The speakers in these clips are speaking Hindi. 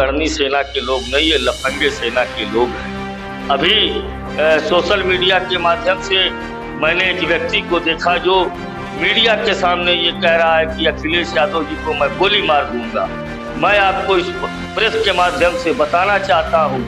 करनी सेना के लोग नहीं, ये लफंगे सेना के लोग हैं। अभी सोशल मीडिया के माध्यम से मैंने एक व्यक्ति को देखा जो मीडिया के सामने ये कह रहा है कि अखिलेश यादव जी को मैं गोली मार दूंगा। मैं आपको इस प्रेस के माध्यम से बताना चाहता हूँ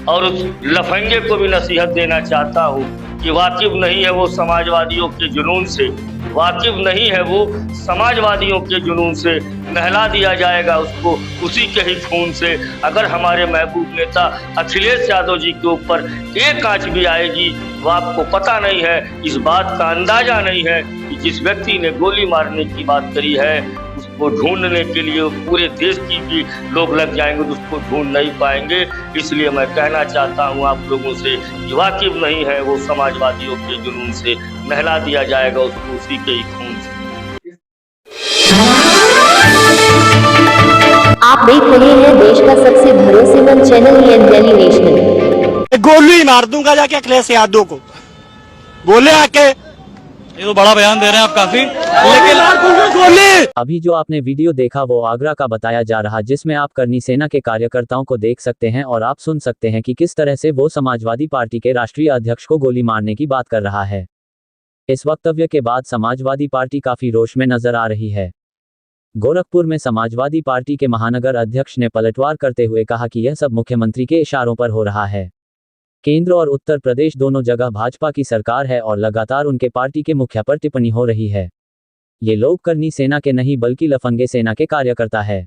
और उस लफंगे को भी नसीहत देना चाहता हूँ कि वाकिफ नहीं है वो समाजवादियों के जुनून से, वाकिफ नहीं है वो समाजवादियों के जुनून से। नहला दिया जाएगा उसको उसी के ही खून से। अगर हमारे महबूब नेता अखिलेश यादव जी के ऊपर एक आंच भी आएगी, वो आपको पता नहीं है, इस बात का अंदाजा नहीं है कि जिस व्यक्ति ने गोली मारने की बात करी है उसको ढूंढने के लिए पूरे देश की भी लोग लग जाएंगे तो उसको ढूंढ नहीं पाएंगे। इसलिए मैं कहना चाहता हूं आप लोगों से कि वाकिफ नहीं है वो समाजवादियों के जुनून से, नहला दिया जाएगा उसको उसी के ही खून से। आप देख रहे हैं देश का सबसे भरोसेमंद चैनल EN दिल्ली नेशनल। गोली मार दूंगा जाके अखिलेश यादव को, बोले आके। ये तो बड़ा बयान दे रहे हैं आप काफी, लेकिन गोली। अभी जो आपने वीडियो देखा वो आगरा का बताया जा रहा, जिसमें आप करनी सेना के कार्यकर्ताओं को देख सकते हैं और आप सुन सकते हैं कि किस तरह से वो समाजवादी पार्टी के राष्ट्रीय अध्यक्ष को गोली मारने की बात कर रहा है। इस वक्तव्य के बाद समाजवादी पार्टी काफी रोष में नजर आ रही है। गोरखपुर में समाजवादी पार्टी के महानगर अध्यक्ष ने पलटवार करते हुए कहा कि यह सब मुख्यमंत्री के इशारों पर हो रहा है। केंद्र और उत्तर प्रदेश दोनों जगह भाजपा की सरकार है और लगातार उनके पार्टी के मुखिया पर टिप्पणी हो रही है। ये लोग करनी सेना के नहीं बल्कि लफंगे सेना के कार्यकर्ता है।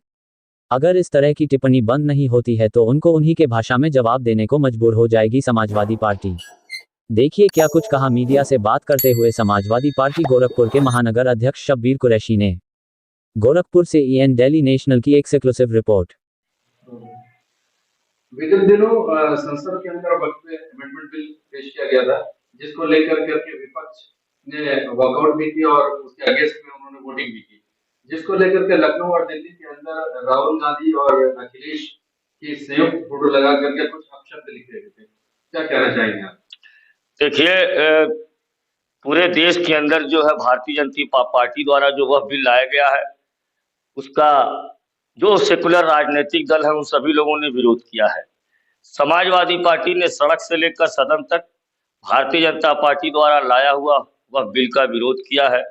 अगर इस तरह की टिप्पणी बंद नहीं होती है तो उनको उन्हीं के भाषा में जवाब देने को मजबूर हो जाएगी समाजवादी पार्टी। देखिए क्या कुछ कहा मीडिया से बात करते हुए समाजवादी पार्टी गोरखपुर के महानगर अध्यक्ष शब्बीर कुरैशी ने। गोरखपुर से EN दिल्ली नेशनल की एक्सक्लूसिव रिपोर्ट। विगत दिनों संसद के अंदर वक्त में अमेंडमेंट बिल पेश किया गया था, जिसको लेकर के विपक्ष ने वॉकआउट भी किया और उसके अगेंस्ट में उन्होंने वोटिंग भी की, जिसको लेकर के लखनऊ और दिल्ली के अंदर राहुल गांधी और अखिलेश की संयुक्त फोटो लगा करके कुछ अपशब्द लिखे गए थे। क्या कहना चाहेंगे आप? देखिए, पूरे देश के अंदर जो है भारतीय जनता पार्टी द्वारा जो वह बिल लाया गया है उसका जो सेकुलर राजनीतिक दल है उन सभी लोगों ने विरोध किया है। समाजवादी पार्टी ने सड़क से लेकर सदन तक भारतीय जनता पार्टी द्वारा लाया हुआ वह बिल का विरोध किया है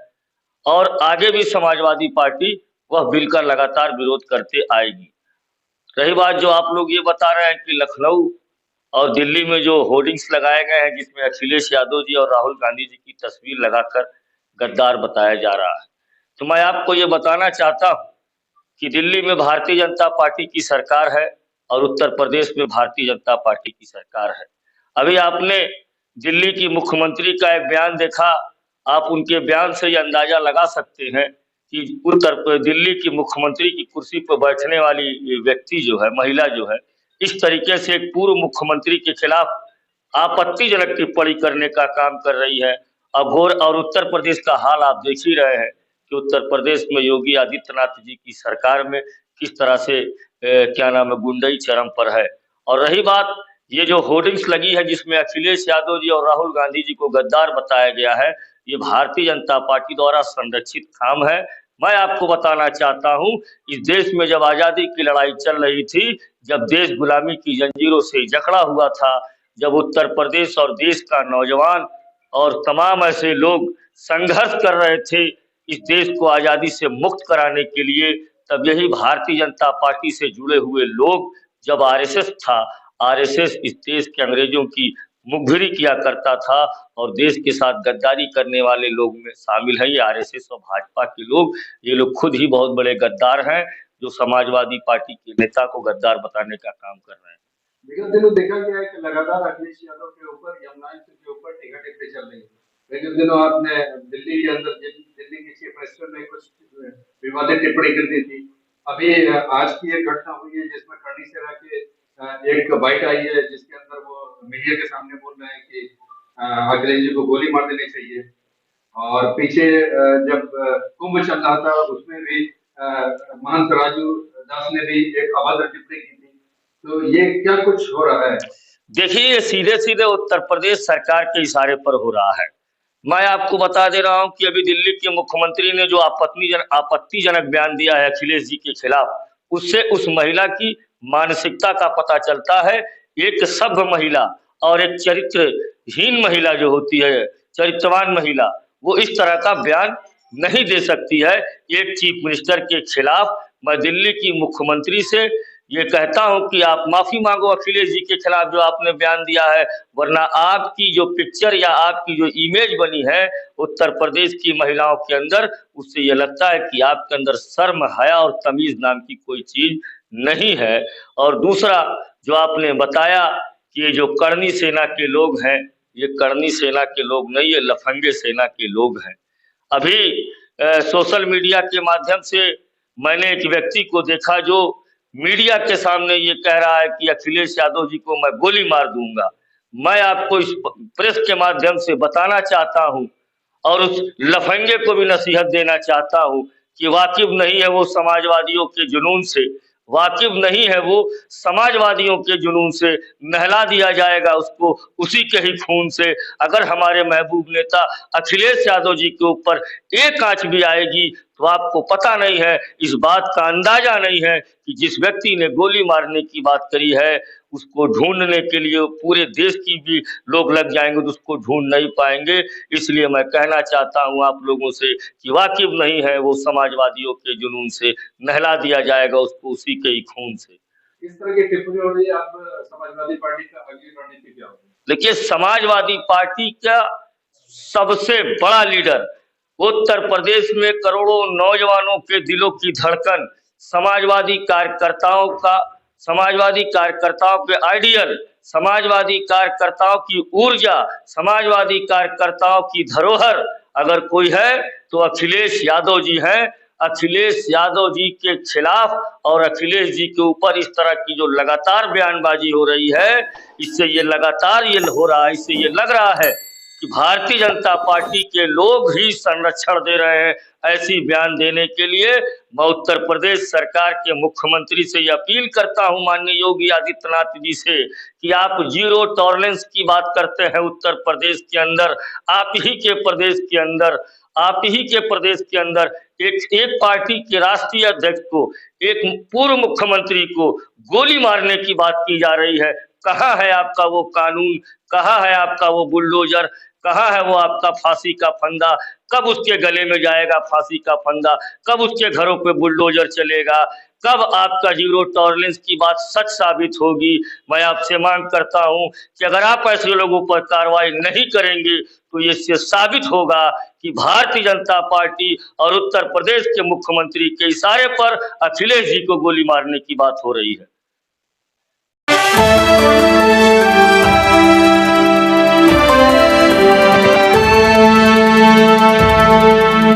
और आगे भी समाजवादी पार्टी वह बिल का लगातार विरोध करते आएगी। रही बात जो आप लोग ये बता रहे हैं कि लखनऊ और दिल्ली में जो होर्डिंग्स लगाए गए हैं जिसमें अखिलेश यादव जी और राहुल गांधी जी की तस्वीर लगाकर गद्दार बताया जा रहा है, तो मैं आपको ये बताना चाहता हूँ कि दिल्ली में भारतीय जनता पार्टी की सरकार है और उत्तर प्रदेश में भारतीय जनता पार्टी की सरकार है। अभी आपने दिल्ली की मुख्यमंत्री का एक बयान देखा, आप उनके बयान से ये अंदाजा लगा सकते हैं कि दिल्ली की मुख्यमंत्री की कुर्सी पर बैठने वाली व्यक्ति जो है, महिला जो है, इस तरीके से एक पूर्व मुख्यमंत्री के खिलाफ आपत्तिजनक टिप्पणी करने का काम कर रही है। और उत्तर प्रदेश का हाल आप देख ही रहे हैं कि उत्तर प्रदेश में योगी आदित्यनाथ जी की सरकार में किस तरह से क्या नाम है, गुंडई चरम पर है। और रही बात ये जो होर्डिंग्स लगी है जिसमें अखिलेश यादव जी और राहुल गांधी जी को गद्दार बताया गया है, ये भारतीय जनता पार्टी द्वारा संरक्षित काम है। मैं आपको बताना चाहता हूं, इस देश में जब आजादी की लड़ाई चल रही थी, जब देश गुलामी की जंजीरों से जकड़ा हुआ था, जब उत्तर प्रदेश और देश का नौजवान और तमाम ऐसे लोग संघर्ष कर रहे थे इस देश को आजादी से मुक्त कराने के लिए, तब यही भारतीय जनता पार्टी से जुड़े हुए लोग, जब आरएसएस था, आरएसएस इस देश के अंग्रेजों की मुखबिरी किया करता था और देश के साथ गद्दारी करने वाले लोग में शामिल है ये आरएसएस और भाजपा के लोग। ये लोग खुद ही बहुत बड़े गद्दार हैं जो समाजवादी पार्टी के नेता को गद्दार बताने का काम कर रहे हैं। विगत दिनों देखा गया है कि लगातार अखिलेश यादव के ऊपर, यमुना के ऊपर टिकट चल रही है। विगत दिनों आपने दिल्ली के अंदर दिल्ली के चीफ मिनिस्टर ने कुछ विवादित टिप्पणी कर दी थी। अभी आज की एक घटना हुई है जिसमें करनी सेना के एक बाइट आई है जिसके अंदर वो मीडिया के सामने बोल रहे हैं कि अखिलेश जी को गोली मार देनी चाहिए। और पीछे जब कुंभ चल रहा था उसमें भी महंत राजू दास ने भी एक अभद्र टिप्पणी की थी। तो ये क्या कुछ हो रहा है? देखिए, ये सीधे सीधे उत्तर प्रदेश सरकार के इशारे पर हो रहा है। मैं आपको बता दे रहा हूं कि अभी दिल्ली के मुख्यमंत्री ने जो आपत्तिजनक बयान दिया है अखिलेश जी के खिलाफ, उससे उस महिला की मानसिकता का पता चलता है। एक सभ्य महिला और एक चरित्रहीन महिला जो होती है, चरित्रवान महिला, वो इस तरह का बयान नहीं दे सकती है। एक चीफ मिनिस्टर के खिलाफ मैं दिल्ली की मुख्यमंत्री से ये कहता हूं कि आप माफी मांगो अखिलेश जी के खिलाफ जो आपने बयान दिया है, वरना आपकी जो पिक्चर या आपकी जो इमेज बनी है उत्तर प्रदेश की महिलाओं के अंदर, उससे ये लगता है कि आपके अंदर शर्म, हया और तमीज नाम की कोई चीज नहीं है। और दूसरा जो आपने बताया कि ये जो करनी सेना के लोग हैं, ये करनी सेना के लोग नहीं, ये लफंगे सेना के लोग हैं। अभी सोशल मीडिया के माध्यम से मैंने एक व्यक्ति को देखा जो मीडिया के सामने ये कह रहा है कि अखिलेश यादव जी को मैं गोली मार दूंगा। मैं आपको इस प्रेस के माध्यम से बताना चाहता हूं और उस लफंगे को भी नसीहत देना चाहता हूं कि वाकिफ नहीं है वो समाजवादियों के जुनून से, वाकिफ नहीं है वो समाजवादियों के जुनून से, नहला दिया जाएगा उसको उसी के ही खून से। अगर हमारे महबूब नेता अखिलेश यादव जी के ऊपर एक आंच भी आएगी तो आपको पता नहीं है, इस बात का अंदाजा नहीं है कि जिस व्यक्ति ने गोली मारने की बात करी है उसको ढूंढने के लिए पूरे देश की भी लोग लग जाएंगे तो उसको ढूंढ नहीं पाएंगे। इसलिए मैं कहना चाहता हूं आप लोगों से कि वाकिफ नहीं है वो समाजवादियों के जुनून से, नहला दिया जाएगा उसको उसी के ही खून से। इस तरह की टिप्पणी हो रही है, आप समाजवादी पार्टी का अगली रणनीति क्या होगी? देखिए, समाजवादी पार्टी का सबसे बड़ा लीडर, उत्तर प्रदेश में करोड़ों नौजवानों के दिलों की धड़कन, समाजवादी कार्यकर्ताओं के आइडियल, समाजवादी कार्यकर्ताओं की ऊर्जा, समाजवादी कार्यकर्ताओं की धरोहर अगर कोई है तो अखिलेश यादव जी हैं। अखिलेश यादव जी के खिलाफ और अखिलेश जी के ऊपर इस तरह की जो लगातार बयानबाजी हो रही है, इससे ये लगातार ये हो रहा है, इससे ये लग रहा है कि भारतीय जनता पार्टी के लोग ही संरक्षण दे रहे हैं ऐसी बयान देने के लिए। मैं उत्तर प्रदेश सरकार के मुख्यमंत्री से ये अपील करता हूं, माननीय योगी आदित्यनाथ जी से, कि आप जीरो टॉलरेंस की बात करते हैं उत्तर प्रदेश के अंदर, आप ही के प्रदेश के अंदर एक पार्टी के राष्ट्रीय अध्यक्ष को, एक पूर्व मुख्यमंत्री को गोली मारने की बात की जा रही है। कहाँ है आपका वो कानून, कहाँ है आपका वो बुलडोजर, कहाँ है वो आपका फांसी का फंदा? कब उसके गले में जाएगा फांसी का फंदा? कब उसके घरों पे बुलडोजर चलेगा? कब आपका जीरो टॉलरेंस की बात सच साबित होगी? मैं आपसे मांग करता हूं कि अगर आप ऐसे लोगों पर कार्रवाई नहीं करेंगे तो इससे साबित होगा कि भारतीय जनता पार्टी और उत्तर प्रदेश के मुख्यमंत्री के इशारे पर अखिलेश जी को गोली मारने की बात हो रही है।